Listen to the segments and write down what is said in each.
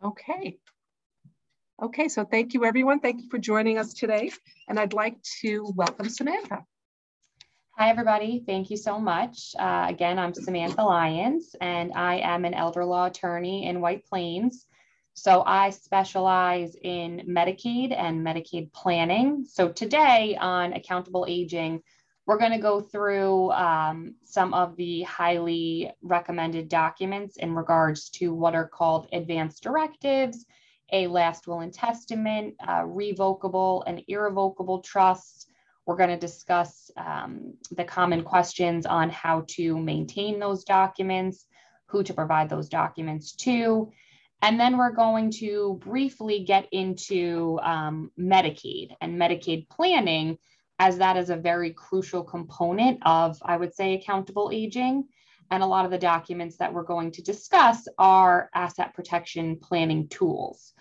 Okay. Okay, so thank you, everyone. Thank you for joining us today. And I'd like to welcome Samantha. Hi, everybody. Thank you so much. Again, I'm Samantha Lyons, and I am an elder law attorney in White Plains. So I specialize in Medicaid and Medicaid planning. So today on accountable aging, we're going to go through some of the highly recommended documents in regards to what are called advance directives, a last will and testament, revocable and irrevocable trusts. We're going to discuss the common questions on how to maintain those documents, who to provide those documents to, and then we're going to briefly get into Medicaid and Medicaid planning, as that is a very crucial component of, I would say, accountable aging. And a lot of the documents that we're going to discuss are asset protection planning tools.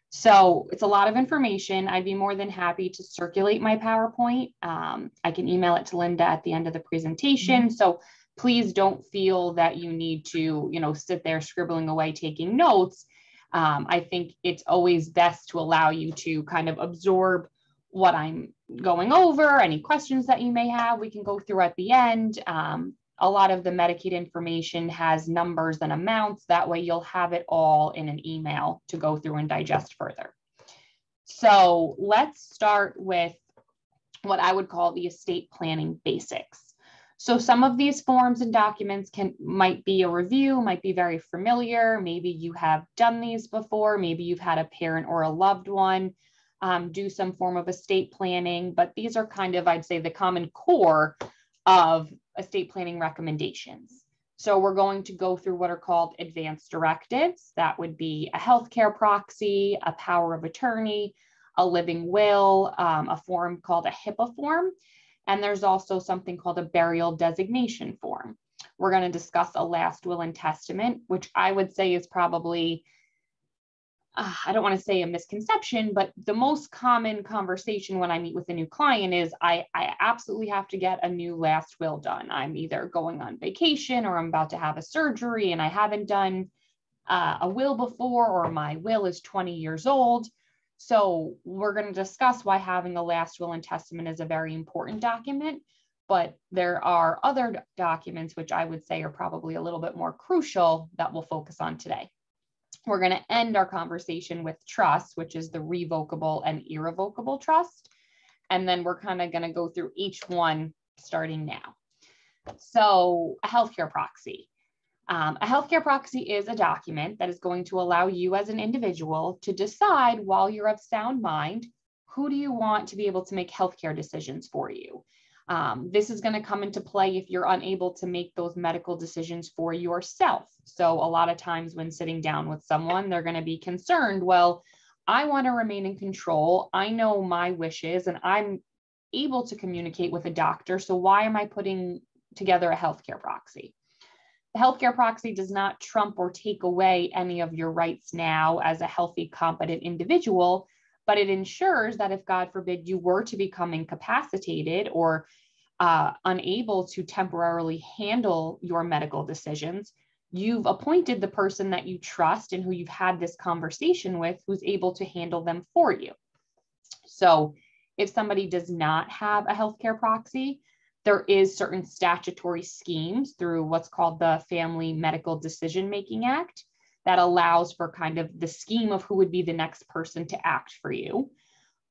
So it's a lot of information. I'd be more than happy to circulate my PowerPoint. I can email it to Linda at the end of the presentation. So please don't feel that you need to, sit there scribbling away, taking notes. I think it's always best to allow you to kind of absorb what I'm going over. Any questions that you may have, we can go through at the end. A lot of the Medicaid information has numbers and amounts. That way you'll have it all in an email to go through and digest further. So let's start with what I would call the estate planning basics. So some of these forms and documents might be a review, might be very familiar. Maybe you have done these before. Maybe you've had a parent or a loved one do some form of estate planning, but these are kind of, I'd say, the common core of estate planning recommendations. So we're going to go through what are called advance directives. That would be a healthcare proxy, a power of attorney, a living will, a form called a HIPAA form. And there's also something called a burial designation form. We're going to discuss a last will and testament, which I would say is probably, I don't want to say a misconception, but the most common conversation when I meet with a new client is I absolutely have to get a new last will done. I'm either going on vacation or I'm about to have a surgery and I haven't done a will before, or my will is 20 years old. So we're going to discuss why having a last will and testament is a very important document, but there are other documents which I would say are probably a little bit more crucial that we'll focus on today. We're going to end our conversation with trust, which is the revocable and irrevocable trust. And then we're kind of going to go through each one starting now. So a healthcare proxy. A healthcare proxy is a document that is going to allow you as an individual to decide, while you're of sound mind, who do you want to be able to make healthcare decisions for you. This is going to come into play if you're unable to make those medical decisions for yourself. So a lot of times when sitting down with someone, they're going to be concerned, well, I want to remain in control. I know my wishes and I'm able to communicate with a doctor. So why am I putting together a healthcare proxy? The healthcare proxy does not trump or take away any of your rights now as a healthy, competent individual, but it ensures that if, God forbid, you were to become incapacitated or unable to temporarily handle your medical decisions, you've appointed the person that you trust and who you've had this conversation with who's able to handle them for you. So if somebody does not have a healthcare proxy, there is certain statutory schemes through what's called the Family Medical Decision-Making Act that allows for kind of the scheme of who would be the next person to act for you.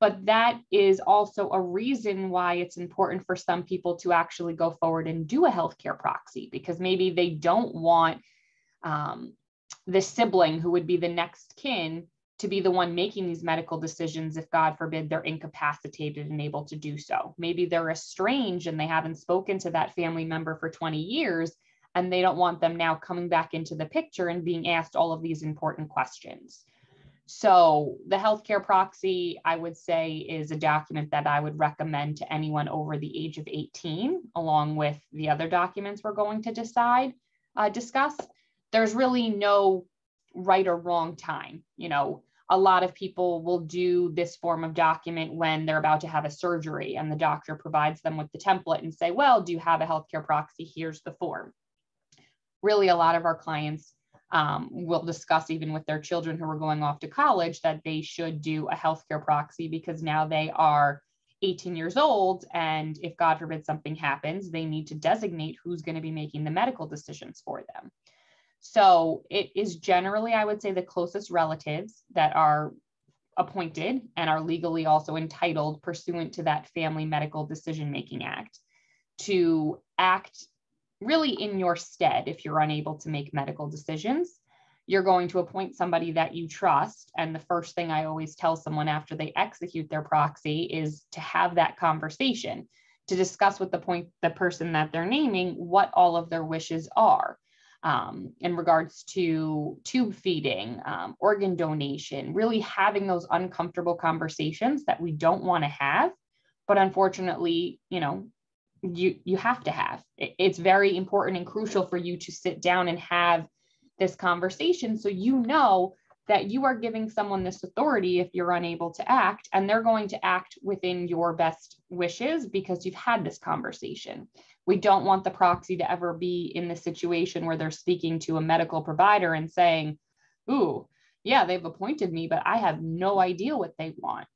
But that is also a reason why it's important for some people to actually go forward and do a healthcare proxy, because maybe they don't want the sibling who would be the next kin to be the one making these medical decisions if, God forbid, they're incapacitated and able to do so. Maybe they're estranged and they haven't spoken to that family member for 20 years, and they don't want them now coming back into the picture and being asked all of these important questions. So the healthcare proxy, I would say, is a document that I would recommend to anyone over the age of 18, along with the other documents we're going to discuss. There's really no right or wrong time. A lot of people will do this form of document when they're about to have a surgery and the doctor provides them with the template and say, well, do you have a healthcare proxy? Here's the form. Really, a lot of our clients will discuss even with their children who are going off to college that they should do a healthcare proxy because now they are 18 years old. And if God forbid something happens, they need to designate who's going to be making the medical decisions for them. So it is generally, I would say, the closest relatives that are appointed and are legally also entitled pursuant to that Family Medical Decision-Making Act to act really in your stead. If you're unable to make medical decisions, you're going to appoint somebody that you trust. And the first thing I always tell someone after they execute their proxy is to have that conversation, to discuss with the person that they're naming what all of their wishes are. In regards to tube feeding, organ donation, really having those uncomfortable conversations that we don't want to have, but unfortunately, you have to have. It's very important and crucial for you to sit down and have this conversation so you know that you are giving someone this authority if you're unable to act, and they're going to act within your best wishes because you've had this conversation. We don't want the proxy to ever be in the situation where they're speaking to a medical provider and saying, ooh, yeah, they've appointed me, but I have no idea what they want.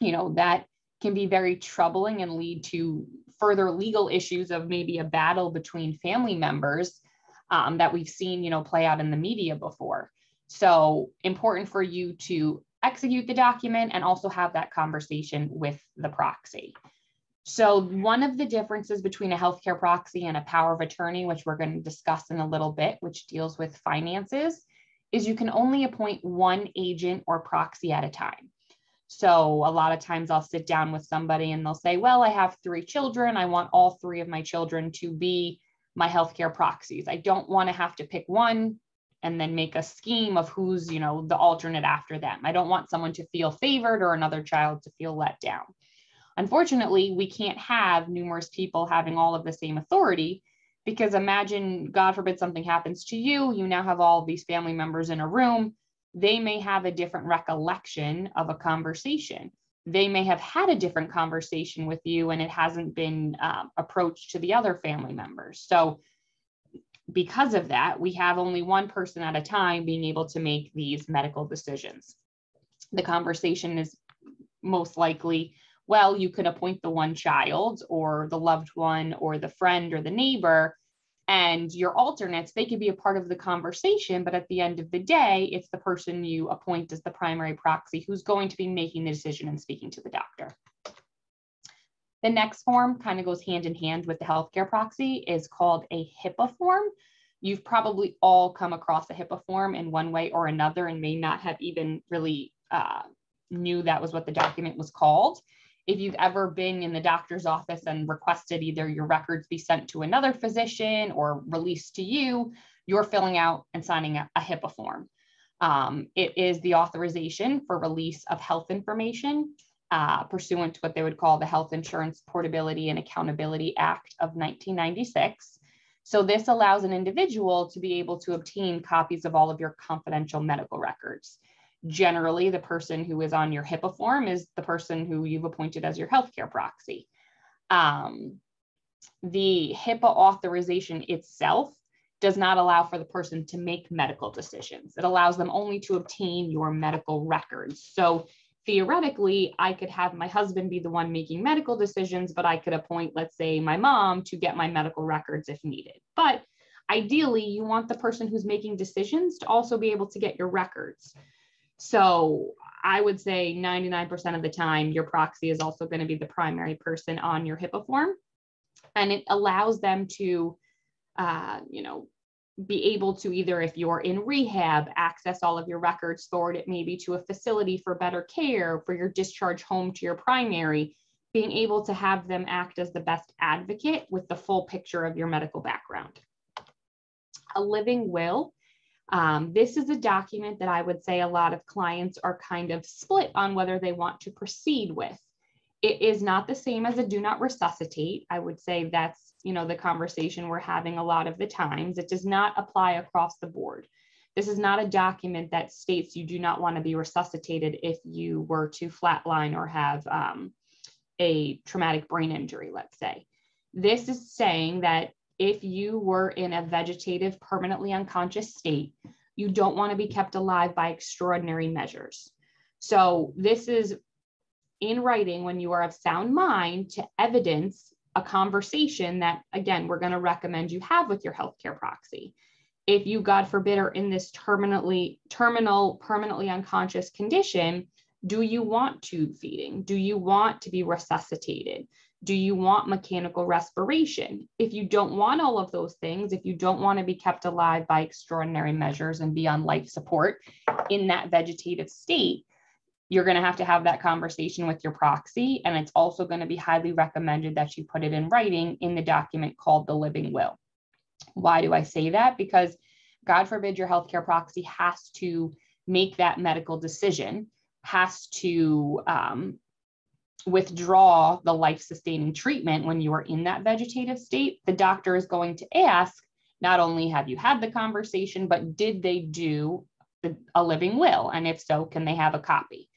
That can be very troubling and lead to further legal issues of maybe a battle between family members that we've seen, play out in the media before. So important for you to execute the document and also have that conversation with the proxy. So one of the differences between a healthcare proxy and a power of attorney, which we're going to discuss in a little bit, which deals with finances, is you can only appoint one agent or proxy at a time. So a lot of times I'll sit down with somebody and they'll say, well, I have 3 children. I want all 3 of my children to be my healthcare proxies. I don't want to have to pick one and then make a scheme of who's, the alternate after them. I don't want someone to feel favored or another child to feel let down. Unfortunately, we can't have numerous people having all of the same authority because imagine, God forbid, something happens to you. You now have all of these family members in a room. They may have a different recollection of a conversation. They may have had a different conversation with you and it hasn't been approached to the other family members. So because of that, we have only one person at a time being able to make these medical decisions. The conversation is most likely, well, you can appoint the one child or the loved one or the friend or the neighbor, and your alternates, they could be a part of the conversation, but at the end of the day, it's the person you appoint as the primary proxy who's going to be making the decision and speaking to the doctor. The next form kind of goes hand in hand with the healthcare proxy, is called a HIPAA form. You've probably all come across a HIPAA form in one way or another and may not have even really knew that was what the document was called. If you've ever been in the doctor's office and requested either your records be sent to another physician or released to you, you're filling out and signing a HIPAA form. It is the authorization for release of health information pursuant to what they would call the Health Insurance Portability and Accountability Act of 1996. So this allows an individual to be able to obtain copies of all of your confidential medical records. Generally, the person who is on your HIPAA form is the person who you've appointed as your healthcare proxy. The HIPAA authorization itself does not allow for the person to make medical decisions. It allows them only to obtain your medical records. So theoretically, I could have my husband be the one making medical decisions, but I could appoint, let's say, my mom to get my medical records if needed. But ideally, you want the person who's making decisions to also be able to get your records. So I would say 99% of the time, your proxy is also going to be the primary person on your HIPAA form. And it allows them to, be able to either, if you're in rehab, access all of your records, forward it maybe to a facility for better care, for your discharge home to your primary, being able to have them act as the best advocate with the full picture of your medical background. A living will. This is a document that I would say a lot of clients are kind of split on whether they want to proceed with. It is not the same as a do not resuscitate. I would say that's, the conversation we're having a lot of the times. It does not apply across the board. This is not a document that states you do not want to be resuscitated if you were to flatline or have a traumatic brain injury, let's say. This is saying that if you were in a vegetative, permanently unconscious state, you don't want to be kept alive by extraordinary measures. So this is in writing when you are of sound mind to evidence a conversation that, again, we're going to recommend you have with your healthcare proxy. If you, God forbid, are in this terminal, permanently unconscious condition, do you want tube feeding? Do you want to be resuscitated? Do you want mechanical respiration? If you don't want all of those things, if you don't want to be kept alive by extraordinary measures and be on life support in that vegetative state, you're going to have that conversation with your proxy. And it's also going to be highly recommended that you put it in writing in the document called the living will. Why do I say that? Because God forbid your healthcare proxy has to make that medical decision, has to withdraw the life-sustaining treatment when you are in that vegetative state. The doctor is going to ask, not only have you had the conversation, but did they do a living will? And if so, can they have a copy?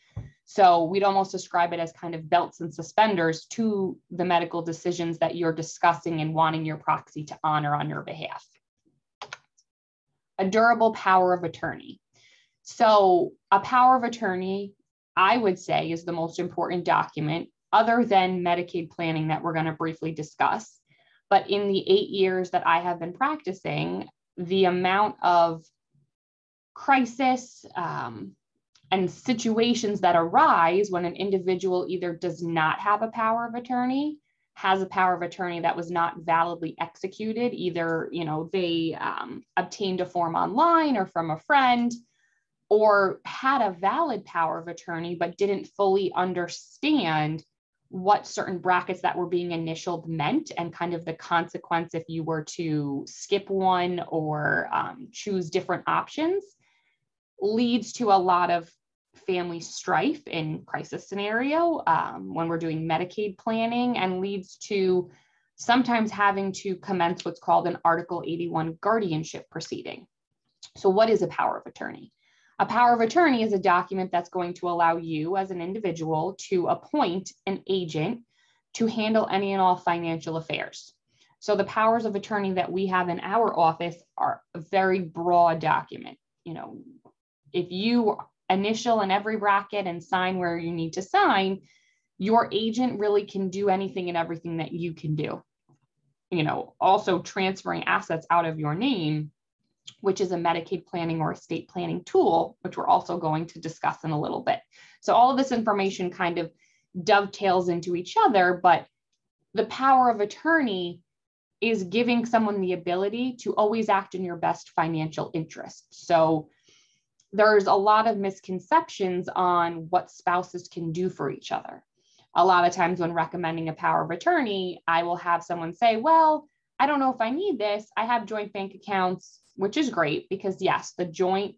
So we'd almost describe it as kind of belts and suspenders to the medical decisions that you're discussing and wanting your proxy to honor on your behalf. A durable power of attorney. So a power of attorney, I would say, is the most important document other than Medicaid planning that we're going to briefly discuss. But in the 8 years that I have been practicing, the amount of crisis and situations that arise when an individual either does not have a power of attorney, has a power of attorney that was not validly executed, either they obtained a form online or from a friend, or had a valid power of attorney but didn't fully understand what certain brackets that were being initialed meant and kind of the consequence if you were to skip one or choose different options, leads to a lot of family strife in crisis scenario when we're doing Medicaid planning, and leads to sometimes having to commence what's called an Article 81 guardianship proceeding. So what is a power of attorney? A power of attorney is a document that's going to allow you as an individual to appoint an agent to handle any and all financial affairs. So the powers of attorney that we have in our office are a very broad document. If you initial in every bracket and sign where you need to sign, your agent really can do anything and everything that you can do. Also transferring assets out of your name, which is a Medicaid planning or estate planning tool, which we're also going to discuss in a little bit. So all of this information kind of dovetails into each other, but the power of attorney is giving someone the ability to always act in your best financial interest. So there's a lot of misconceptions on what spouses can do for each other. A lot of times when recommending a power of attorney, I will have someone say, well, I don't know if I need this. I have joint bank accounts, which is great because yes, the joint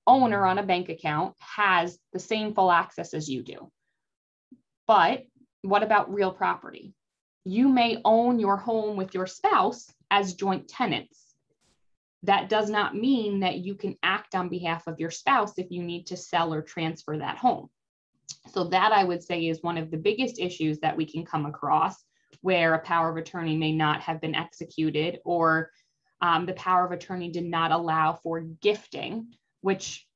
owner on a bank account has the same full access as you do. But what about real property? You may own your home with your spouse as joint tenants. That does not mean that you can act on behalf of your spouse if you need to sell or transfer that home. So that I would say is one of the biggest issues that we can come across, where a power of attorney may not have been executed, or the power of attorney did not allow for gifting, which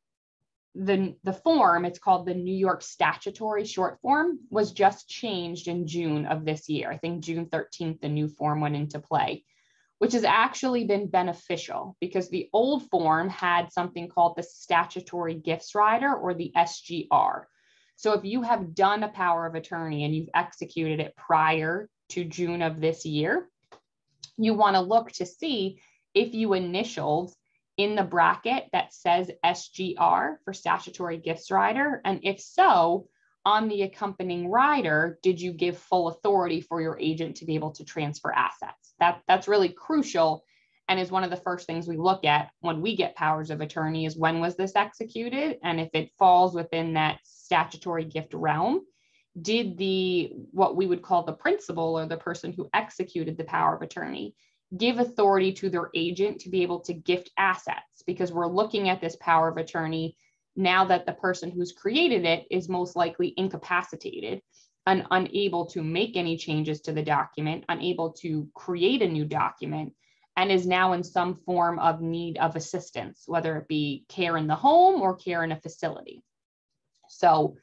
the form, it's called the New York Statutory short form, was just changed in June of this year. I think June 13th, the new form went into play, which has actually been beneficial because the old form had something called the Statutory Gifts Rider, or the SGR. So if you have done a power of attorney and you've executed it prior to June of this year, you want to look to see if you initialed in the bracket that says SGR for Statutory Gifts Rider. And if so, on the accompanying rider, did you give full authority for your agent to be able to transfer assets? That's really crucial, and is one of the first things we look at when we get powers of attorney is when was this executed? And if it falls within that statutory gift realm, did what we would call the principal or the person who executed the power of attorney give authority to their agent to be able to gift assets? Because we're looking at this power of attorney now that the person who's created it is most likely incapacitated and unable to make any changes to the document, unable to create a new document. and is now in some form of need of assistance, whether it be care in the home or care in a facility. So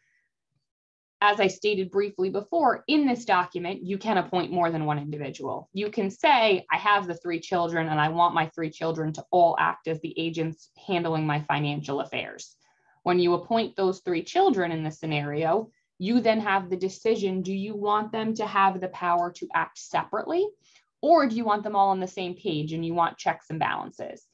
as I stated briefly before, in this document, you can appoint more than one individual. You can say, I have the 3 children and I want my 3 children to all act as the agents handling my financial affairs. When you appoint those 3 children in this scenario, you then have the decision, do you want them to have the power to act separately, or do you want them all on the same page and you want checks and balances?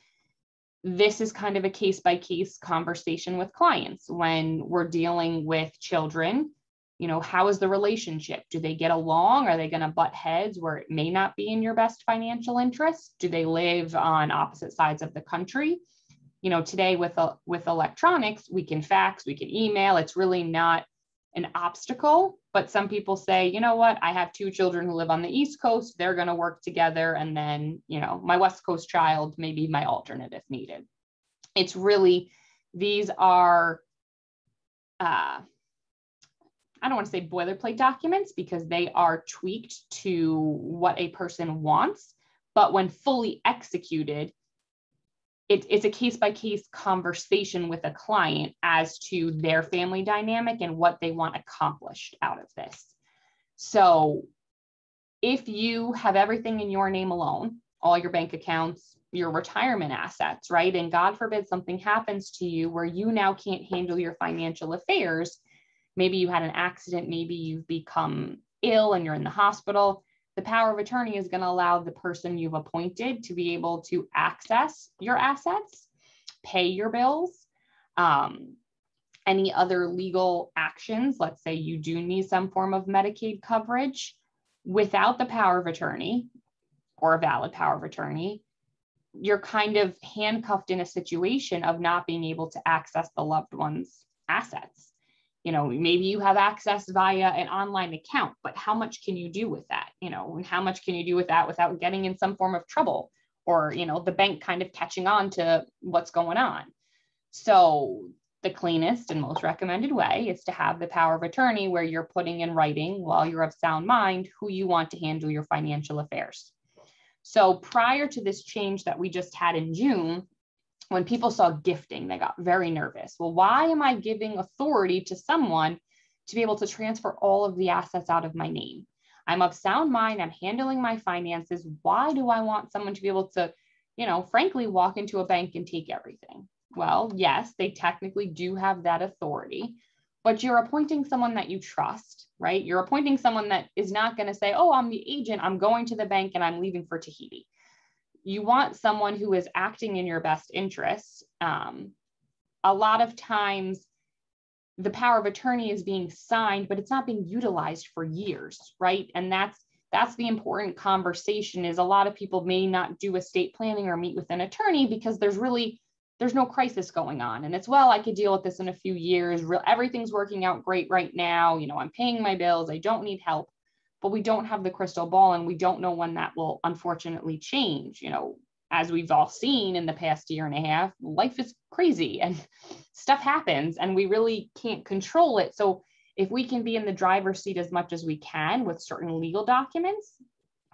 This is kind of a case-by-case conversation with clients when we're dealing with children. You know, how is the relationship? Do they get along? Are they going to butt heads where it may not be in your best financial interest? Do they live on opposite sides of the country? You know, today with electronics, we can fax, we can email. It's really not an obstacle, but some people say, you know what, I have 2 children who live on the East Coast. They're going to work together. And then, you know, my West Coast child may be my alternate if needed. It's really, these are, I don't want to say boilerplate documents because they are tweaked to what a person wants, but when fully executed, it's a case-by-case conversation with a client as to their family dynamic and what they want accomplished out of this. So if you have everything in your name alone, all your bank accounts, your retirement assets, right? And God forbid something happens to you where you now can't handle your financial affairs. Maybe you had an accident, maybe you've become ill and you're in the hospital. The power of attorney is going to allow the person you've appointed to be able to access your assets, pay your bills, any other legal actions. Let's say you do need some form of Medicaid coverage. Without the power of attorney or a valid power of attorney, you're kind of handcuffed in a situation of not being able to access the loved one's assets. You know, maybe you have access via an online account, but how much can you do with that? You know, and how much can you do with that without getting in some form of trouble or, you know, the bank kind of catching on to what's going on? So the cleanest and most recommended way is to have the power of attorney where you're putting in writing while you're of sound mind who you want to handle your financial affairs. So prior to this change that we just had in June, when people saw gifting, they got very nervous. Well, why am I giving authority to someone to be able to transfer all of the assets out of my name? I'm of sound mind. I'm handling my finances. Why do I want someone to be able to, you know, frankly, walk into a bank and take everything? Well, yes, they technically do have that authority, but you're appointing someone that you trust, right? You're appointing someone that is not going to say, oh, I'm the agent. I'm going to the bank and I'm leaving for Tahiti. You want someone who is acting in your best interests. A lot of times the power of attorney is being signed, but it's not being utilized for years, right? And that's the important conversation is a lot of people may not do estate planning or meet with an attorney because there's no crisis going on. And it's, well, I could deal with this in a few years. Everything's working out great right now. You know, I'm paying my bills. I don't need help. But we don't have the crystal ball and we don't know when that will unfortunately change. You know, as we've all seen in the past year and a half, life is crazy and stuff happens and we really can't control it. So if we can be in the driver's seat as much as we can with certain legal documents,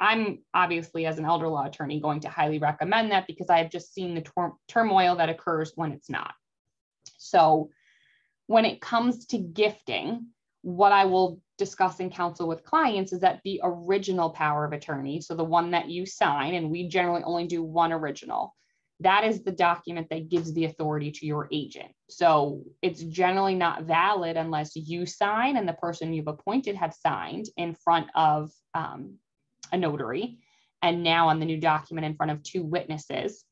I'm obviously as an elder law attorney going to highly recommend that because I have just seen the turmoil that occurs when it's not. So when it comes to gifting, what I will discuss in counsel with clients is that the original power of attorney, so the one that you sign, and we generally only do one original, that is the document that gives the authority to your agent. So it's generally not valid unless you sign and the person you've appointed have signed in front of a notary, and now on the new document in front of 2 witnesses.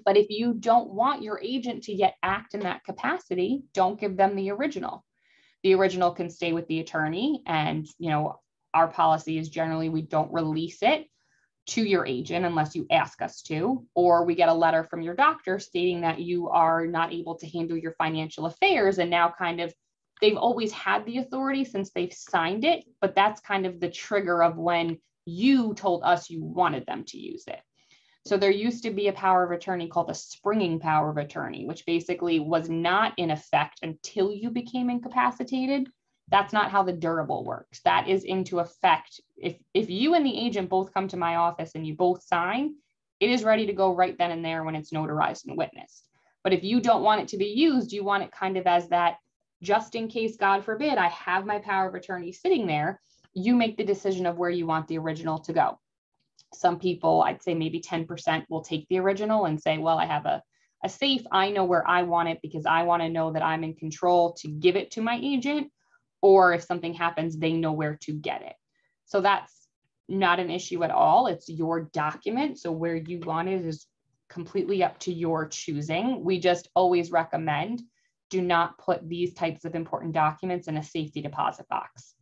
But if you don't want your agent to yet act in that capacity, don't give them the original. The original can stay with the attorney, and you know, our policy is generally we don't release it to your agent unless you ask us to, or we get a letter from your doctor stating that you are not able to handle your financial affairs. And now kind of, they've always had the authority since they've signed it, but that's kind of the trigger of when you told us you wanted them to use it. So there used to be a power of attorney called a springing power of attorney, which basically was not in effect until you became incapacitated. That's not how the durable works. That is into effect. If you and the agent both come to my office and you both sign, it is ready to go right then and there when it's notarized and witnessed. But if you don't want it to be used, you want it kind of as that, just in case, God forbid, I have my power of attorney sitting there, you make the decision of where you want the original to go. Some people, I'd say maybe 10% will take the original and say, well, I have a safe. I know where I want it because I want to know that I'm in control to give it to my agent. Or if something happens, they know where to get it. So that's not an issue at all. It's your document. So where you want it is completely up to your choosing. We just always recommend, do not put these types of important documents in a safety deposit box.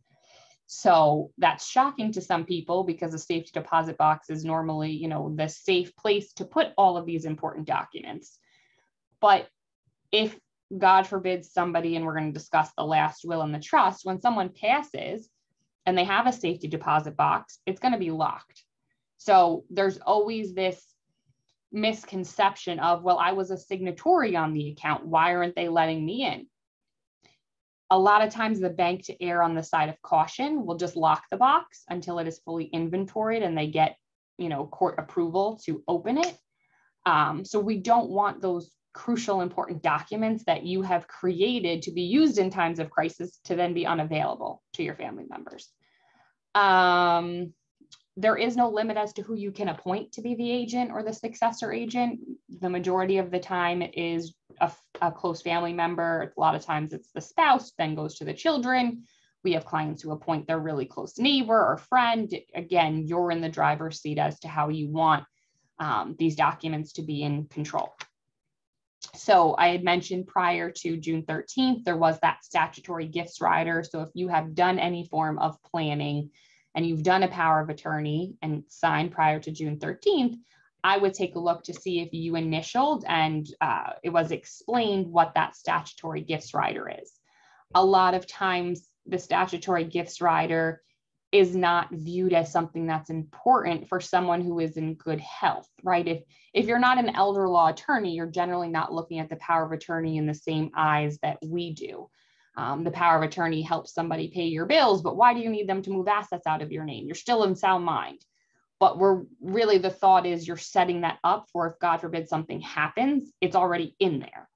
So that's shocking to some people because a safety deposit box is normally, you know, the safe place to put all of these important documents. But if, God forbid, somebody, and we're going to discuss the last will and the trust, when someone passes and they have a safety deposit box, it's going to be locked. So there's always this misconception of, well, I was a signatory on the account. Why aren't they letting me in? A lot of times the bank, to err on the side of caution, will just lock the box until it is fully inventoried and they get, you know, court approval to open it. So we don't want those crucial, important documents that you have created to be used in times of crisis to then be unavailable to your family members. There is no limit as to who you can appoint to be the agent or the successor agent. The majority of the time it is a close family member. A lot of times it's the spouse, then goes to the children. We have clients who appoint their really close neighbor or friend. Again, you're in the driver's seat as to how you want these documents to be in control. So I had mentioned prior to June 13th, there was that statutory gifts rider. So if you have done any form of planning and you've done a power of attorney and signed prior to June 13th, I would take a look to see if you initialed and it was explained what that statutory gifts rider is. A lot of times the statutory gifts rider is not viewed as something that's important for someone who is in good health, right? If you're not an elder law attorney, you're generally not looking at the power of attorney in the same eyes that we do. The power of attorney helps somebody pay your bills, but why do you need them to move assets out of your name? You're still in sound mind. But the thought is you're setting that up for, if God forbid something happens, it's already in there.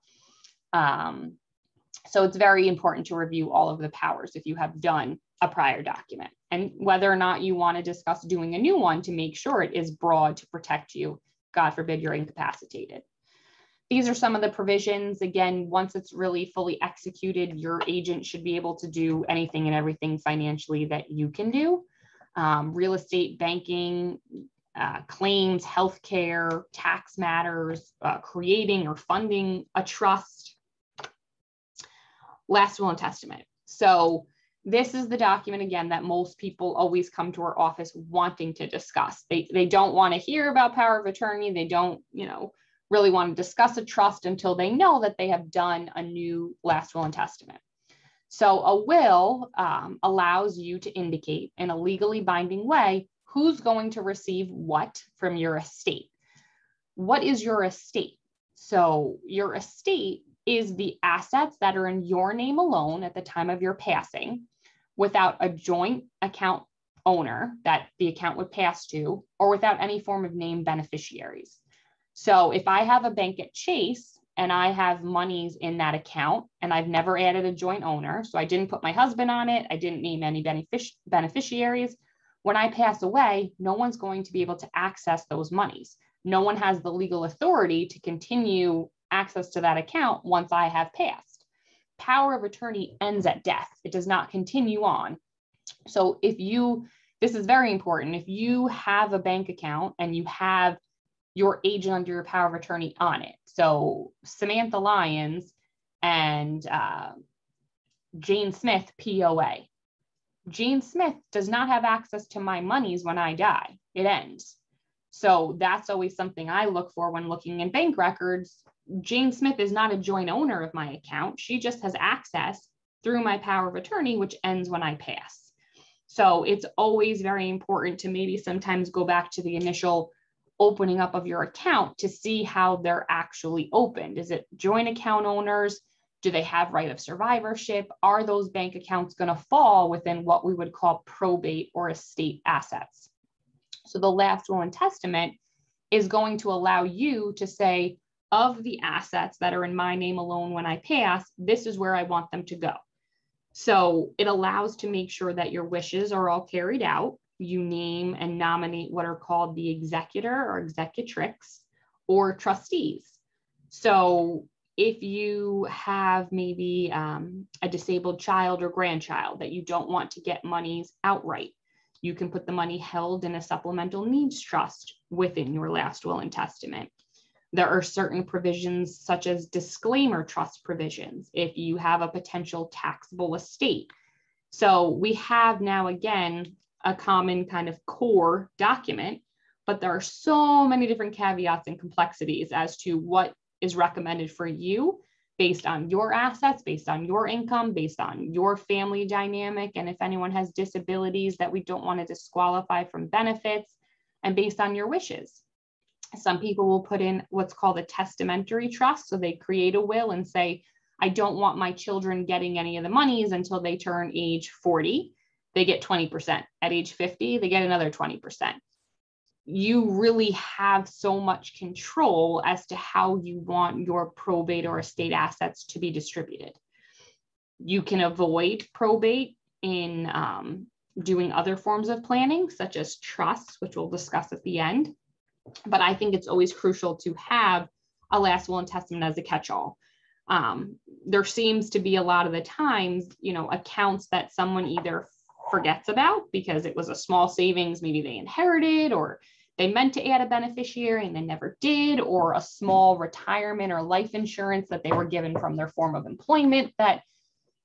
So it's very important to review all of the powers if you have done a prior document, and whether or not you want to discuss doing a new one to make sure it is broad to protect you. God forbid you're incapacitated. These are some of the provisions. Again, once it's really fully executed, your agent should be able to do anything and everything financially that you can do. Real estate, banking, claims, healthcare, tax matters, creating or funding a trust. Last will and testament. So this is the document, again, that most people always come to our office wanting to discuss. They don't want to hear about power of attorney. They don't, really want to discuss a trust until they know that they have done a new last will and testament. So a will allows you to indicate in a legally binding way who's going to receive what from your estate. What is your estate? So your estate is the assets that are in your name alone at the time of your passing, without a joint account owner that the account would pass to, or without any form of named beneficiaries. So if I have a bank at Chase and I have monies in that account and I've never added a joint owner, so I didn't put my husband on it, I didn't name any beneficiaries, when I pass away, no one's going to be able to access those monies. No one has the legal authority to continue access to that account once I have passed. Power of attorney ends at death. It does not continue on. So this is very important. If you have a bank account and you have your agent under your power of attorney on it, so Samantha Lyons and Jane Smith, POA. Jane Smith does not have access to my monies when I die. It ends. So that's always something I look for when looking in bank records. Jane Smith is not a joint owner of my account. She just has access through my power of attorney, which ends when I pass. So it's always very important to maybe sometimes go back to the initial opening up of your account to see how they're actually opened. Is it joint account owners? Do they have right of survivorship? Are those bank accounts going to fall within what we would call probate or estate assets? So the last will and testament is going to allow you to say, of the assets that are in my name alone when I pass, this is where I want them to go. So it allows to make sure that your wishes are all carried out. You name and nominate what are called the executor or executrix or trustees. So if you have maybe a disabled child or grandchild that you don't want to get monies outright, you can put the money held in a supplemental needs trust within your last will and testament. There are certain provisions such as disclaimer trust provisions if you have a potential taxable estate. So we have now, again, a common kind of core document, but there are so many different caveats and complexities as to what is recommended for you based on your assets, based on your income, based on your family dynamic, and if anyone has disabilities that we don't want to disqualify from benefits, and based on your wishes. Some people will put in what's called a testamentary trust. So they create a will and say, I don't want my children getting any of the monies until they turn age 40. They get 20%. At age 50, they get another 20%. You really have so much control as to how you want your probate or estate assets to be distributed. You can avoid probate in doing other forms of planning, such as trusts, which we'll discuss at the end. But I think it's always crucial to have a last will and testament as a catch-all. There seems to be a lot of the times, accounts that someone either forgets about because it was a small savings, maybe they inherited, or they meant to add a beneficiary and they never did, or a small retirement or life insurance that they were given from their form of employment that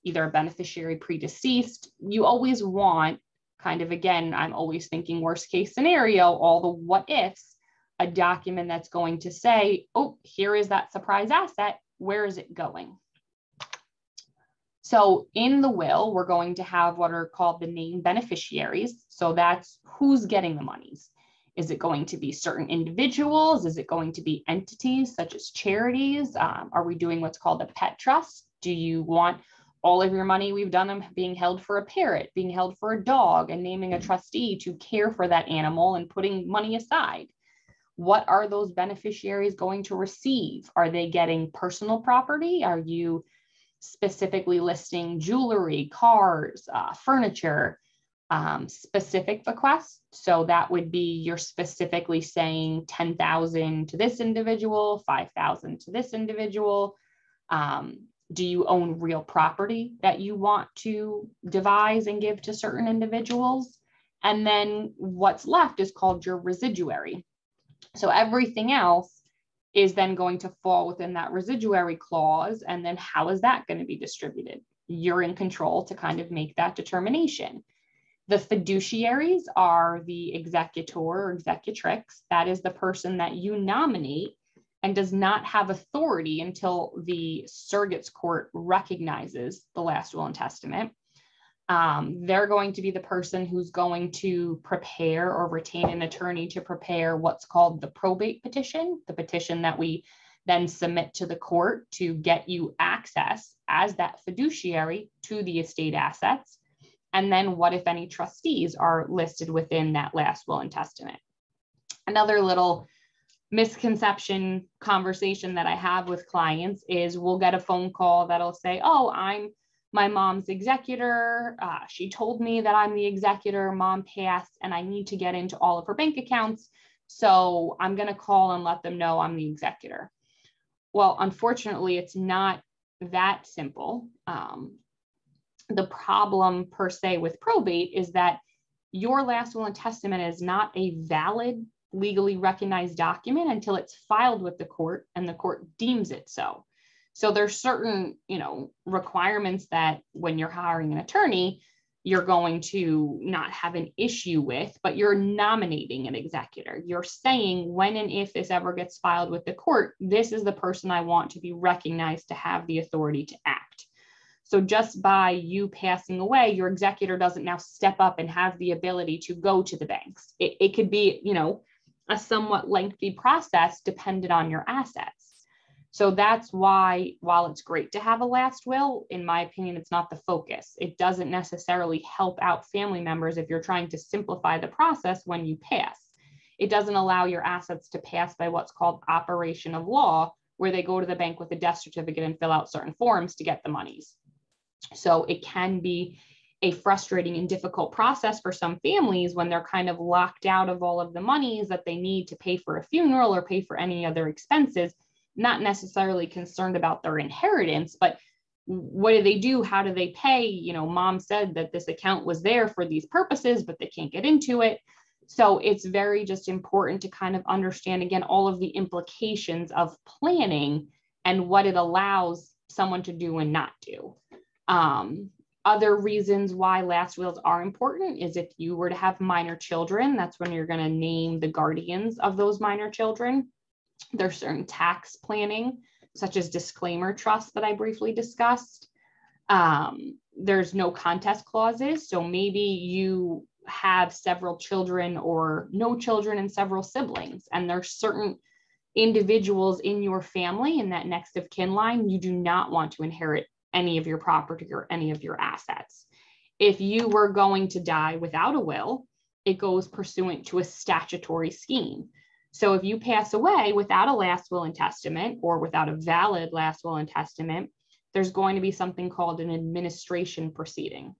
either a beneficiary predeceased. You always want kind of, again, I'm always thinking worst case scenario, all the what ifs, a document that's going to say, oh, here is that surprise asset. Where is it going? So in the will, we're going to have what are called the named beneficiaries. So that's who's getting the monies. Is it going to be certain individuals? Is it going to be entities such as charities? Are we doing what's called a pet trust? Do you want all of your money, we've done them, being held for a parrot, being held for a dog, and naming a trustee to care for that animal and putting money aside? What are those beneficiaries going to receive? Are they getting personal property? Are you specifically listing jewelry, cars, furniture, specific bequests? So that would be you're specifically saying 10,000 to this individual, 5,000 to this individual. Do you own real property that you want to devise and give to certain individuals? And then what's left is called your residuary. So everything else is then going to fall within that residuary clause. And then how is that going to be distributed? You're in control to kind of make that determination. The fiduciaries are the executor or executrix. That is the person that you nominate and does not have authority until the surrogate's court recognizes the last will and testament. They're going to be the person who's going to prepare or retain an attorney to prepare what's called the probate petition, the petition that we then submit to the court to get you access as that fiduciary to the estate assets. And then what, if any, trustees are listed within that last will and testament. Another little misconception conversation that I have with clients is we'll get a phone call that'll say, oh, I'm my mom's executor. She told me that I'm the executor. Mom passed and I need to get into all of her bank accounts. So I'm going to call and let them know I'm the executor. Well, unfortunately, it's not that simple. The problem per se with probate is that your last will and testament is not a valid, legally recognized document until it's filed with the court and the court deems it so. So there's certain, requirements that when you're hiring an attorney, you're going to not have an issue with, but you're nominating an executor. You're saying when and if this ever gets filed with the court, this is the person I want to be recognized to have the authority to act. So just by you passing away, your executor doesn't now step up and have the ability to go to the banks. It could be, a somewhat lengthy process dependent on your assets. So that's why, while it's great to have a last will, in my opinion, it's not the focus. It doesn't necessarily help out family members if you're trying to simplify the process when you pass. it doesn't allow your assets to pass by what's called operation of law, where they go to the bank with a death certificate and fill out certain forms to get the monies. So it can be a frustrating and difficult process for some families when they're kind of locked out of all of the monies that they need to pay for a funeral or pay for any other expenses, not necessarily concerned about their inheritance, but what do they do? How do they pay? You know, mom said that this account was there for these purposes, but they can't get into it. So it's very just important to kind of understand, again, all of the implications of planning and what it allows someone to do and not do. Other reasons why last wills are important is if you were to have minor children, that's when you're going to name the guardians of those minor children. There's certain tax planning, such as disclaimer trust that I briefly discussed. There's no contest clauses. So maybe you have several children or no children and several siblings, and there's certain individuals in your family in that next of kin line you do not want to inherit any of your property or any of your assets. If you were going to die without a will, it goes pursuant to a statutory scheme. So if you pass away without a last will and testament, or without a valid last will and testament, there's going to be something called an administration proceeding.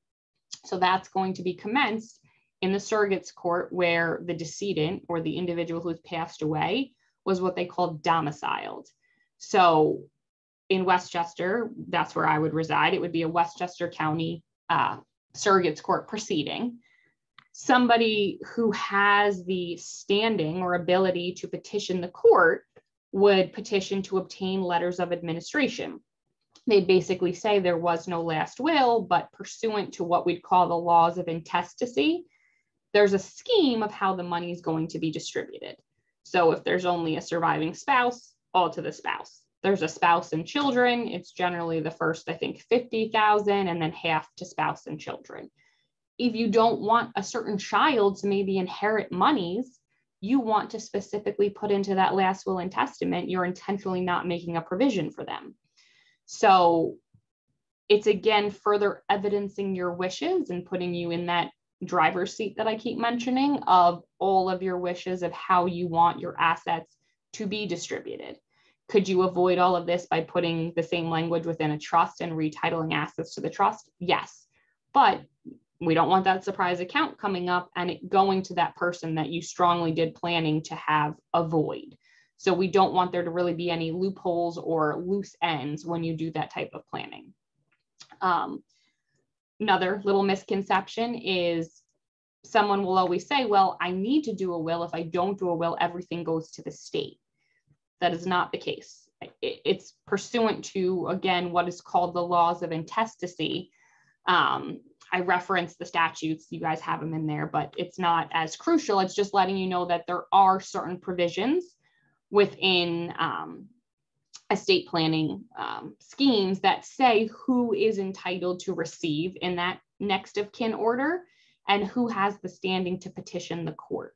So that's going to be commenced in the surrogate's court, where the decedent or the individual who's passed away was what they called domiciled. So in Westchester, that's where I would reside. It would be a Westchester County surrogate's court proceeding. Somebody who has the standing or ability to petition the court would petition to obtain letters of administration. They'd basically say there was no last will, but pursuant to what we'd call the laws of intestacy, there's a scheme of how the money is going to be distributed. So if there's only a surviving spouse, all to the spouse. There's a spouse and children, it's generally the first, I think, 50,000 and then half to spouse and children. If you don't want a certain child to maybe inherit monies, you want to specifically put into that last will and testament, you're intentionally not making a provision for them. So it's, again, further evidencing your wishes and putting you in that driver's seat that I keep mentioning of all of your wishes of how you want your assets to be distributed. Could you avoid all of this by putting the same language within a trust and retitling assets to the trust? Yes, but we don't want that surprise account coming up and it going to that person that you strongly did planning to have a void. So we don't want there to really be any loopholes or loose ends when you do that type of planning. Another little misconception is someone will always say, well, I need to do a will. If I don't do a will, everything goes to the state. That is not the case. It's pursuant to, again, what is called the laws of intestacy. I referenced the statutes, you guys have them in there, but it's not as crucial. It's just letting you know that there are certain provisions within estate planning schemes that say who is entitled to receive in that next of kin order and who has the standing to petition the court.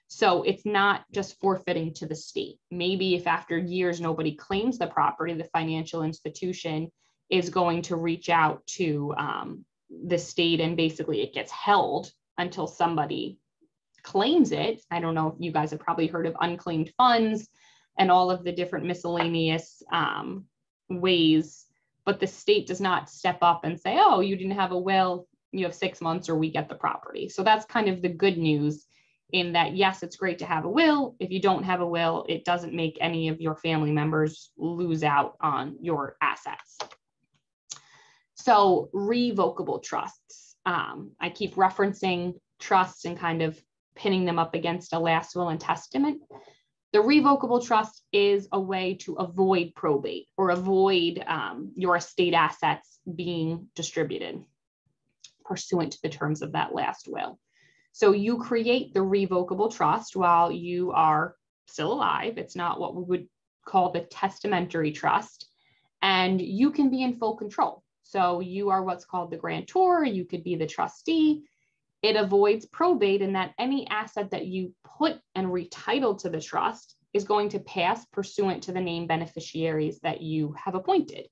So it's not just forfeiting to the state. Maybe if after years nobody claims the property, the financial institution is going to reach out to the state and basically it gets held until somebody claims it. I don't know if you guys have probably heard of unclaimed funds and all of the different miscellaneous ways, but the state does not step up and say, oh, you didn't have a will, you have 6 months or we get the property. So that's kind of the good news in that, yes, it's great to have a will. If you don't have a will, it doesn't make any of your family members lose out on your assets. So revocable trusts. I keep referencing trusts and kind of pinning them up against a last will and testament. The revocable trust is a way to avoid probate or avoid your estate assets being distributed pursuant to the terms of that last will. So you create the revocable trust while you are still alive. It's not what we would call the testamentary trust, and you can be in full control. So you are what's called the grantor, you could be the trustee. It avoids probate in that any asset that you put and retitle to the trust is going to pass pursuant to the named beneficiaries that you have appointed.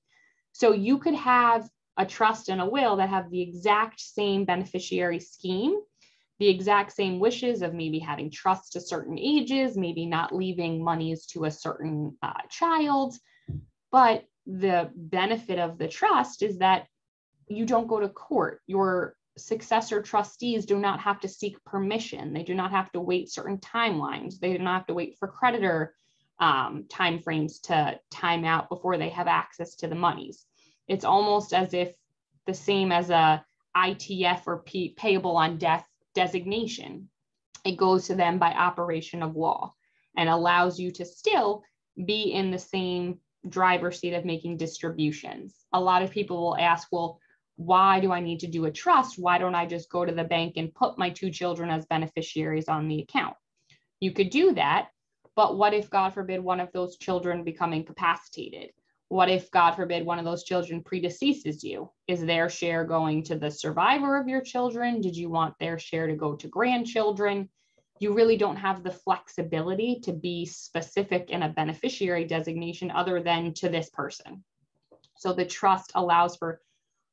So you could have a trust and a will that have the exact same beneficiary scheme, the exact same wishes of maybe having trust to certain ages, maybe not leaving monies to a certain child. But the benefit of the trust is that you don't go to court. Your successor trustees do not have to seek permission. They do not have to wait certain timelines. They do not have to wait for creditor timeframes to time out before they have access to the monies. It's almost as if the same as a ITF or payable on death designation. It goes to them by operation of law and allows you to still be in the same driver's seat of making distributions. A lot of people will ask, well, why do I need to do a trust? Why don't I just go to the bank and put my 2 children as beneficiaries on the account? You could do that, but what if, God forbid, one of those children become incapacitated? What if, God forbid, one of those children predeceases you? Is their share going to the survivor of your children? Did you want their share to go to grandchildren? You really don't have the flexibility to be specific in a beneficiary designation other than to this person. So the trust allows for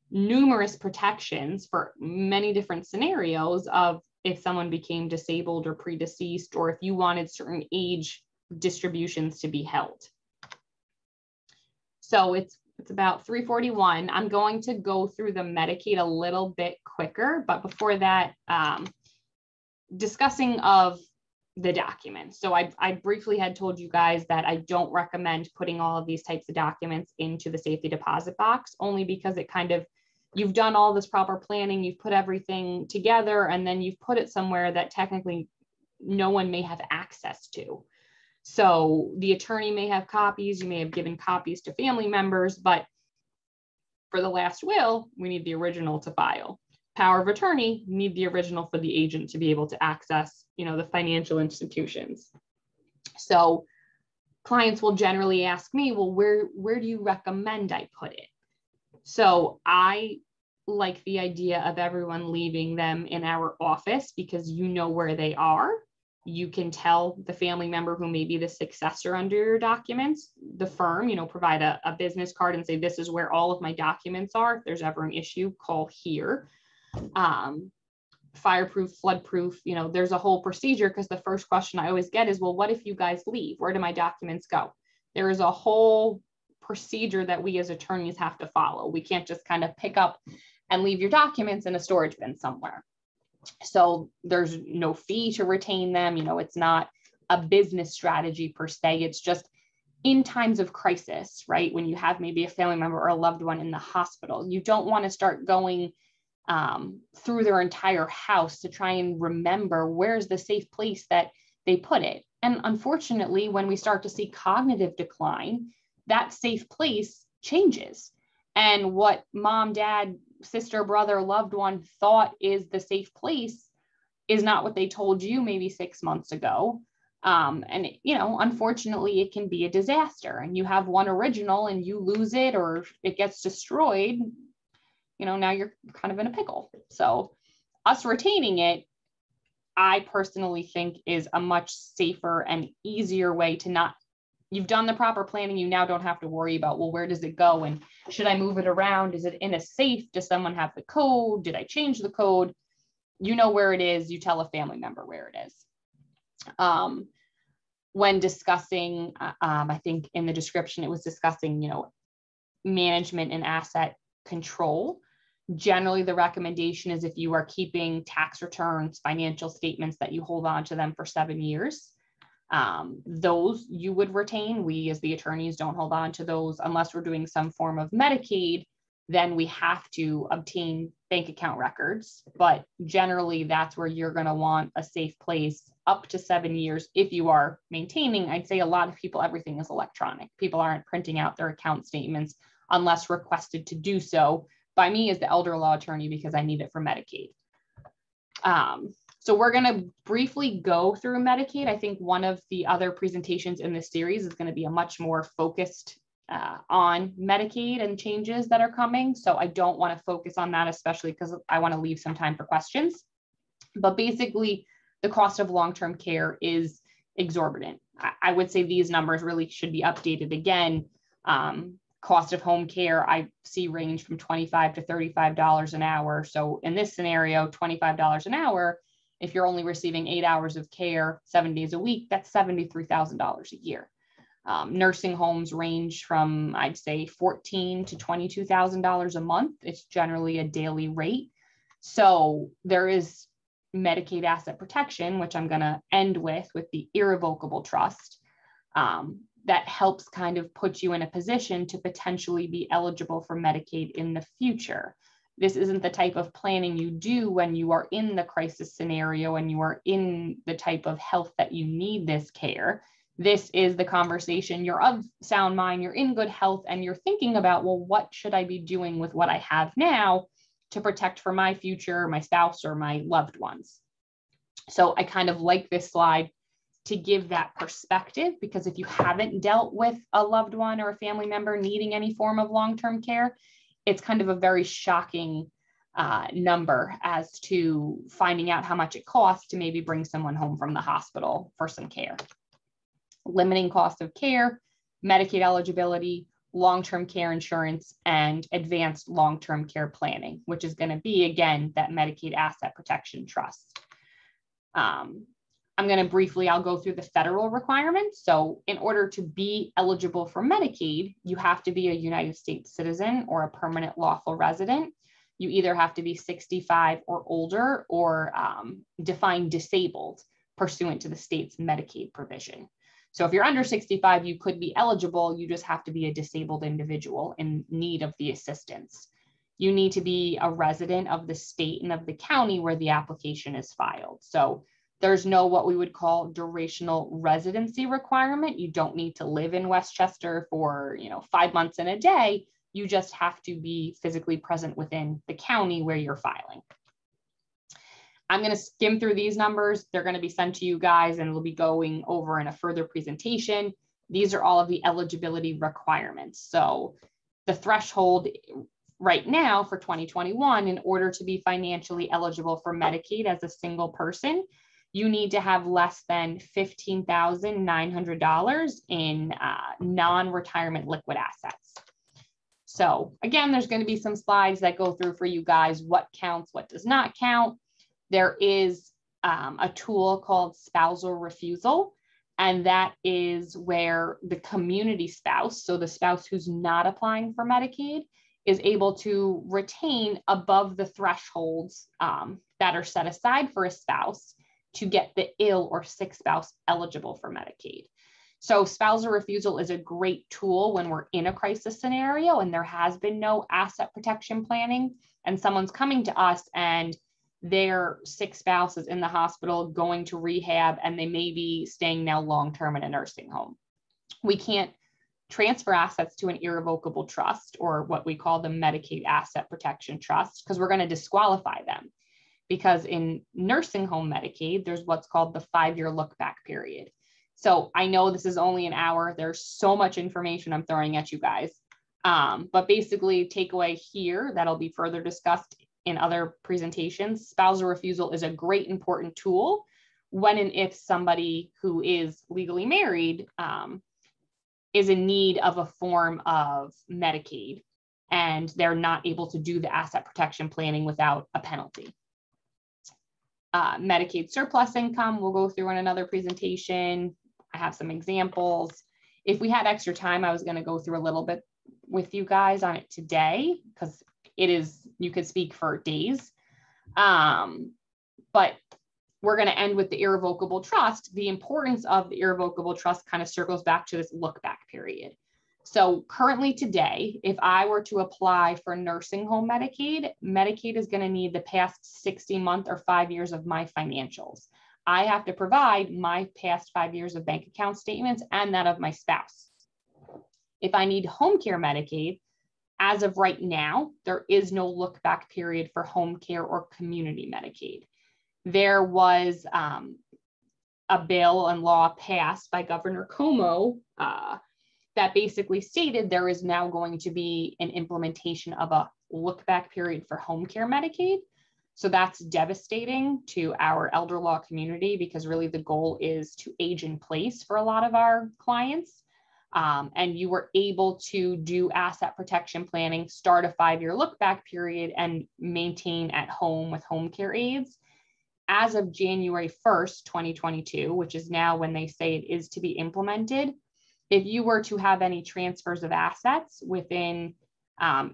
numerous protections for many different scenarios of if someone became disabled or predeceased, or if you wanted certain age distributions to be held. So it's about 3:41. I'm going to go through the Medicaid a little bit quicker, but before that, discussing of the documents. So I briefly had told you guys that I don't recommend putting all of these types of documents into the safety deposit box, only because it kind of, you've done all this proper planning, you've put everything together, and then you've put it somewhere that technically no one may have access to. So the attorney may have copies, you may have given copies to family members, but for the last will, we need the original to file. Power of attorney, need the original for the agent to be able to access, the financial institutions. So clients will generally ask me, well, where do you recommend I put it? So I like the idea of everyone leaving them in our office because you know where they are. You can tell the family member who may be the successor under your documents, the firm, provide a business card and say, this is where all of my documents are. If there's ever an issue, call here. Fireproof, floodproof, there's a whole procedure, because the first question I always get is, well, what if you guys leave? Where do my documents go? There is a whole procedure that we as attorneys have to follow. We can't just kind of pick up and leave your documents in a storage bin somewhere. So there's no fee to retain them. It's not a business strategy per se. It's just in times of crisis, right? When you have maybe a family member or a loved one in the hospital, you don't want to start going through their entire house to try and remember where's the safe place that they put it. And unfortunately, when we start to see cognitive decline, that safe place changes. And what mom, dad, sister, brother, loved one thought is the safe place is not what they told you maybe 6 months ago. And unfortunately, it can be a disaster, and you have one original and you lose it or it gets destroyed. Now you're kind of in a pickle. So us retaining it, I personally think, is a much safer and easier way to not, you've done the proper planning. You now don't have to worry about, well, where does it go? And should I move it around? Is it in a safe? Does someone have the code? Did I change the code? You know where it is. You tell a family member where it is. When discussing, I think in the description, it was discussing, management and asset control. Generally, the recommendation is if you are keeping tax returns, financial statements, that you hold on to them for 7 years. Those you would retain. We as the attorneys don't hold on to those unless we're doing some form of Medicaid. Then we have to obtain bank account records. But generally, that's where you're going to want a safe place up to 7 years if you are maintaining. I'd say a lot of people, everything is electronic. People aren't printing out their account statements unless requested to do so by me as the elder law attorney because I need it for Medicaid. So we're going to briefly go through Medicaid. I think one of the other presentations in this series is going to be a much more focused on Medicaid and changes that are coming. So I don't want to focus on that, especially because I want to leave some time for questions. But basically, the cost of long-term care is exorbitant. I would say these numbers really should be updated again. Cost of home care, I see range from $25 to $35 an hour. So in this scenario, $25 an hour If you're only receiving 8 hours of care, 7 days a week, that's $73,000 a year. Nursing homes range from, I'd say, $14,000 to $22,000 a month. It's generally a daily rate. So there is Medicaid asset protection, which I'm going to end with the irrevocable trust, that helps kind of put you in a position to potentially be eligible for Medicaid in the future. This isn't the type of planning you do when you are in the crisis scenario and you are in the type of health that you need this care. This is the conversation. You're of sound mind, you're in good health, and you're thinking about, well, what should I be doing with what I have now to protect for my future, my spouse, or my loved ones? So I kind of like this slide to give that perspective, because if you haven't dealt with a loved one or a family member needing any form of long-term care, it's kind of a very shocking number as to finding out how much it costs to maybe bring someone home from the hospital for some care. Limiting cost of care, Medicaid eligibility, long-term care insurance, and advanced long-term care planning, which is going to be, again, that Medicaid asset protection trust. I'm going to briefly, I'll go through the federal requirements. So in order to be eligible for Medicaid, you have to be a United States citizen or a permanent lawful resident. You either have to be 65 or older, or defined disabled pursuant to the state's Medicaid provision. So if you're under 65, you could be eligible. You just have to be a disabled individual in need of the assistance. You need to be a resident of the state and of the county where the application is filed. So there's no what we would call durational residency requirement. You don't need to live in Westchester for 5 months and a day. You just have to be physically present within the county where you're filing. I'm going to skim through these numbers. They're going to be sent to you guys, and we'll be going over in a further presentation. These are all of the eligibility requirements. So the threshold right now for 2021, in order to be financially eligible for Medicaid as a single person, you need to have less than $15,900 in non-retirement liquid assets. So again, there's going to be some slides that go through for you guys what counts, what does not count. There is a tool called Spousal refusal, and that is where the community spouse, so the spouse who's not applying for Medicaid, is able to retain above the thresholds that are set aside for a spouse to get the ill or sick spouse eligible for Medicaid. So spousal refusal is a great tool when we're in a crisis scenario and there has been no asset protection planning, and someone's coming to us and their sick spouse is in the hospital going to rehab, and they may be staying now long-term in a nursing home. We can't transfer assets to an irrevocable trust, or what we call the Medicaid asset protection trust, because we're going to disqualify them. Because in nursing home Medicaid, there's what's called the 5-year look-back period. So I know this is only an hour. There's so much information I'm throwing at you guys. But basically, takeaway here that'll be further discussed in other presentations, spousal refusal is a great important tool when and if somebody who is legally married is in need of a form of Medicaid and they're not able to do the asset protection planning without a penalty. Medicaid surplus income, we'll go through in another presentation. I have some examples. If we had extra time, I was going to go through a little bit with you guys on it today, because it is, you could speak for days. But we're going to end with the irrevocable trust. The importance of the irrevocable trust kind of circles back to this look back period. So currently today, if I were to apply for nursing home Medicaid, Medicaid is going to need the past 60-month or 5 years of my financials. I have to provide my past 5 years of bank account statements and that of my spouse. If I need home care Medicaid, as of right now, there is no look back period for home care or community Medicaid. There was a bill and law passed by Governor Cuomo that basically stated there is now going to be an implementation of a look back period for home care Medicaid. So that's devastating to our elder law community, because really the goal is to age in place for a lot of our clients. And you were able to do asset protection planning, start a 5-year look back period, and maintain at home with home care aides as of January 1st, 2022, which is now when they say it is to be implemented, if you were to have any transfers of assets within,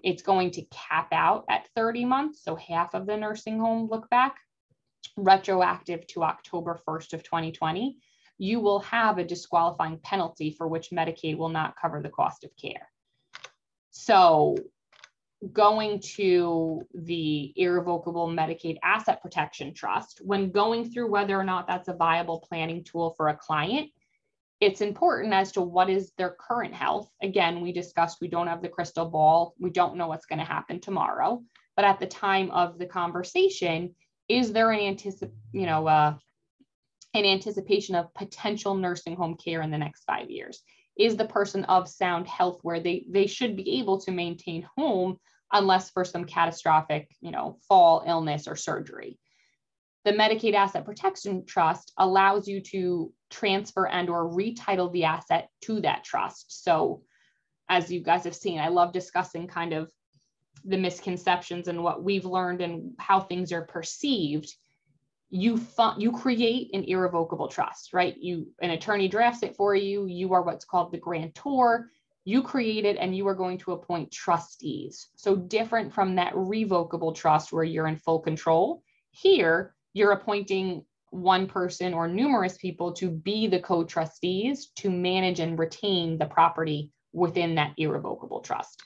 it's going to cap out at 30 months. So half of the nursing home look back, retroactive to October 1st of 2020, you will have a disqualifying penalty for which Medicaid will not cover the cost of care. So going to the irrevocable Medicaid Asset Protection Trust, when going through whether or not that's a viable planning tool for a client, it's important as to what is their current health. Again, we discussed we don't have the crystal ball. We don't know what's going to happen tomorrow. But at the time of the conversation, is there an anticipation of potential nursing home care in the next 5 years? Is the person of sound health where they should be able to maintain home unless for some catastrophic, fall, illness, or surgery? The Medicaid Asset Protection Trust allows you to transfer and or retitle the asset to that trust. So as you guys have seen, I love discussing kind of the misconceptions and what we've learned and how things are perceived. You create an irrevocable trust, right? An attorney drafts it for you. You are what's called the grantor. You create it and you are going to appoint trustees. So different from that revocable trust where you're in full control. Here, you're appointing one person or numerous people to be the co-trustees to manage and retain the property within that irrevocable trust.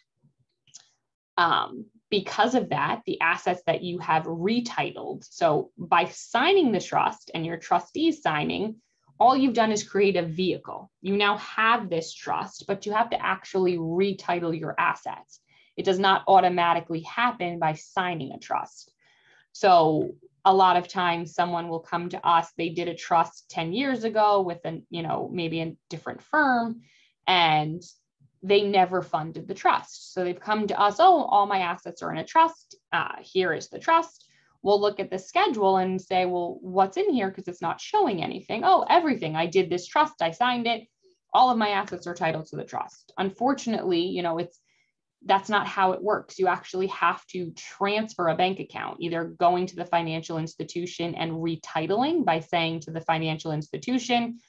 Because of that, the assets that you have retitled, so by signing the trust and your trustees signing, all you've done is create a vehicle. You now have this trust, but you have to actually retitle your assets. It does not automatically happen by signing a trust. So a lot of times someone will come to us, they did a trust 10 years ago with maybe a different firm, and they never funded the trust. So they've come to us, all my assets are in a trust. Here is the trust. We'll look at the schedule and say, well, what's in here? Because it's not showing anything. Oh, everything. I did this trust. I signed it. All of my assets are titled to the trust. Unfortunately, that's not how it works. You actually have to transfer a bank account, either going to the financial institution and retitling by saying to the financial institution,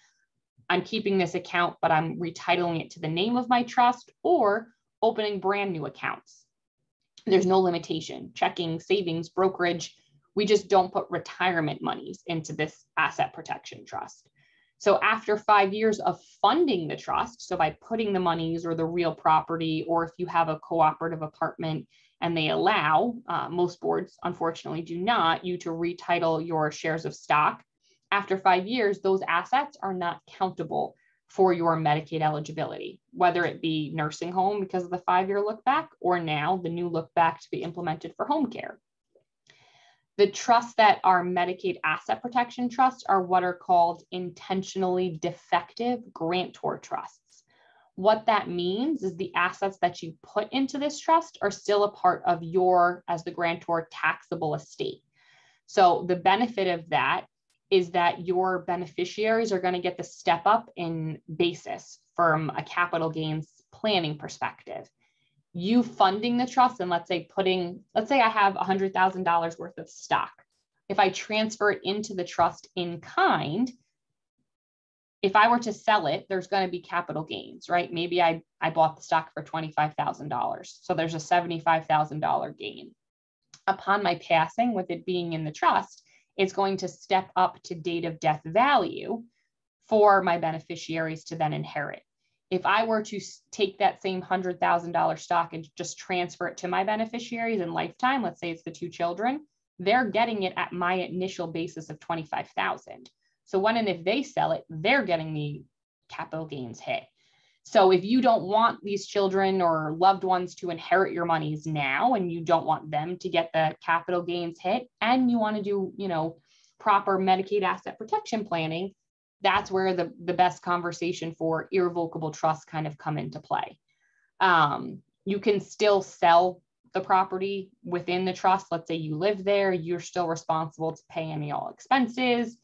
I'm keeping this account, but I'm retitling it to the name of my trust, or opening brand new accounts. There's no limitation. Checking, savings, brokerage. We just don't put retirement monies into this asset protection trust. So after 5 years of funding the trust, so by putting the monies or the real property, or if you have a cooperative apartment and they allow, most boards unfortunately do not, you to retitle your shares of stock. After 5 years, those assets are not countable for your Medicaid eligibility, whether it be nursing home because of the 5-year look back, or now the new look back to be implemented for home care. The trusts that are Medicaid Asset Protection Trusts are what are called intentionally defective grantor trusts. What that means is the assets that you put into this trust are still a part of your, as the grantor, taxable estate. So the benefit of that is that your beneficiaries are going to get the step up in basis from a capital gains planning perspective. You funding the trust and let's say I have $100,000 worth of stock. If I transfer it into the trust in kind, if I were to sell it, there's going to be capital gains, right? Maybe I bought the stock for $25,000. So there's a $75,000 gain. Upon my passing, with it being in the trust, it's going to step up to date of death value for my beneficiaries to then inherit. If I were to take that same $100,000 stock and just transfer it to my beneficiaries in lifetime, let's say it's the 2 children, they're getting it at my initial basis of $25,000. So when and if they sell it, they're getting the capital gains hit. So if you don't want these children or loved ones to inherit your monies now, and you don't want them to get the capital gains hit, and you want to do, proper Medicaid asset protection planning, that's where the best conversation for irrevocable trusts kind of come into play. You can still sell the property within the trust. Let's say you live there, you're still responsible to pay any all expenses.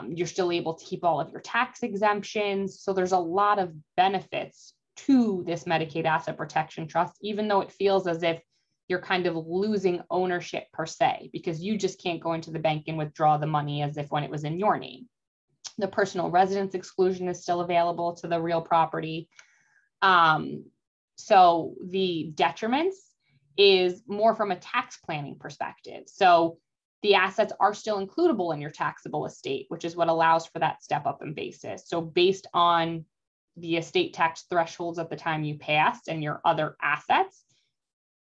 You're still able to keep all of your tax exemptions. So there's a lot of benefits to this Medicaid Asset Protection Trust, even though it feels as if you're kind of losing ownership per se, because you just can't go into the bank and withdraw the money as if when it was in your name. The personal residence exclusion is still available to the real property. So the detriments is more from a tax planning perspective. So the assets are still includable in your taxable estate, which is what allows for that step up in basis. So based on the estate tax thresholds at the time you passed and your other assets,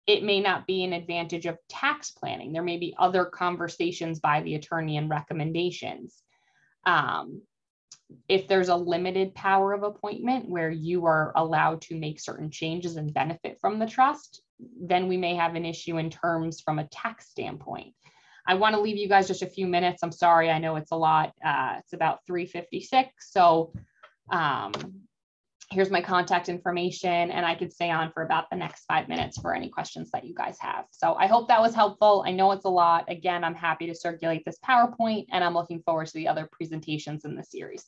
it may not be an advantage of tax planning. There may be other conversations by the attorney and recommendations. If there's a limited power of appointment where you are allowed to make certain changes and benefit from the trust, then we may have an issue in terms from a tax standpoint. I want to leave you guys just a few minutes. I'm sorry, I know it's a lot. It's about 3:56. So here's my contact information, and I could stay on for about the next 5 minutes for any questions that you guys have. So I hope that was helpful. I know it's a lot. Again, I'm happy to circulate this PowerPoint, and I'm looking forward to the other presentations in the series.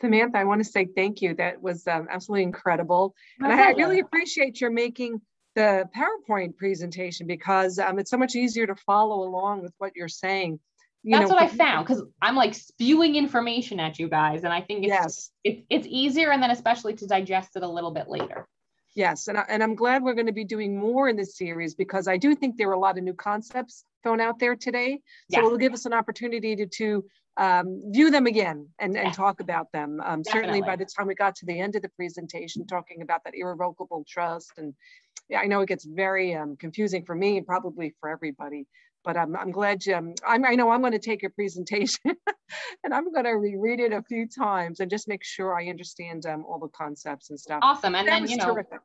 Samantha, I want to say thank you. That was absolutely incredible. And I really appreciate your making the PowerPoint presentation, because it's so much easier to follow along with what you're saying. That's what I found, because I'm like spewing information at you guys, and I think it's easier, and then especially to digest it a little bit later. Yes, and I'm glad we're going to be doing more in this series, because I do think there are a lot of new concepts thrown out there today. So it'll give us an opportunity to view them again and talk about them. Certainly by the time we got to the end of the presentation, talking about that irrevocable trust. And yeah, I know it gets very confusing for me and probably for everybody. But I'm glad I know I'm going to take your presentation and I'm going to reread it a few times and just make sure I understand all the concepts and stuff. Awesome. And that then, terrific.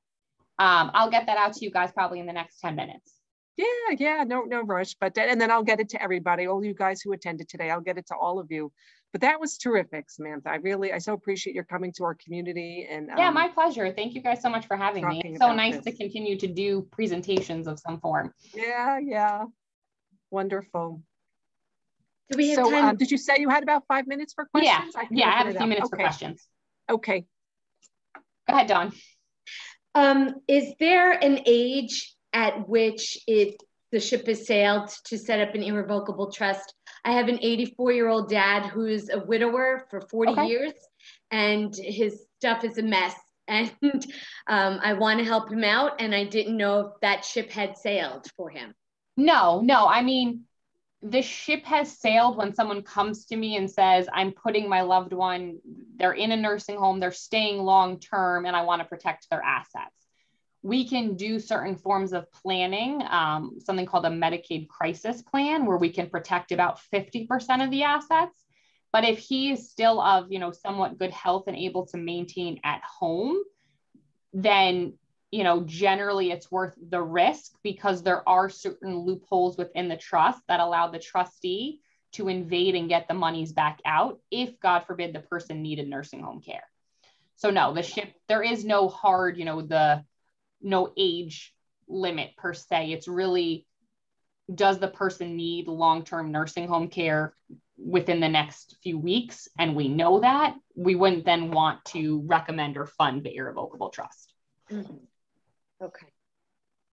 I'll get that out to you guys probably in the next 10 minutes. Yeah, no rush. But and then I'll get it to everybody, all you guys who attended today. I'll get it to all of you. But that was terrific, Samantha. I so appreciate your coming to our community. And yeah, my pleasure. Thank you guys so much for having me. It's so nice to continue to do presentations of some form. Yeah. Wonderful. Do we have time? Did you say you had about 5 minutes for questions? I have a few minutes for questions. Okay. Go ahead, Dawn. Is there an age at which the ship has sailed to set up an irrevocable trust? I have an 84-year-old dad who's a widower for 40 years, and his stuff is a mess. And I want to help him out, and I didn't know if that ship had sailed for him. No. I mean, the ship has sailed when someone comes to me and says, I'm putting my loved one, they're in a nursing home, they're staying long-term, and I want to protect their assets. We can do certain forms of planning, something called a Medicaid crisis plan, where we can protect about 50% of the assets. But if he is still of, somewhat good health and able to maintain at home, then generally it's worth the risk, because there are certain loopholes within the trust that allow the trustee to invade and get the monies back out if, God forbid, the person needed nursing home care. So no, the ship, there is no hard, no age limit per se. It's really, does the person need long-term nursing home care within the next few weeks? And we know that, we wouldn't then want to recommend or fund the irrevocable trust. Mm-hmm. Okay.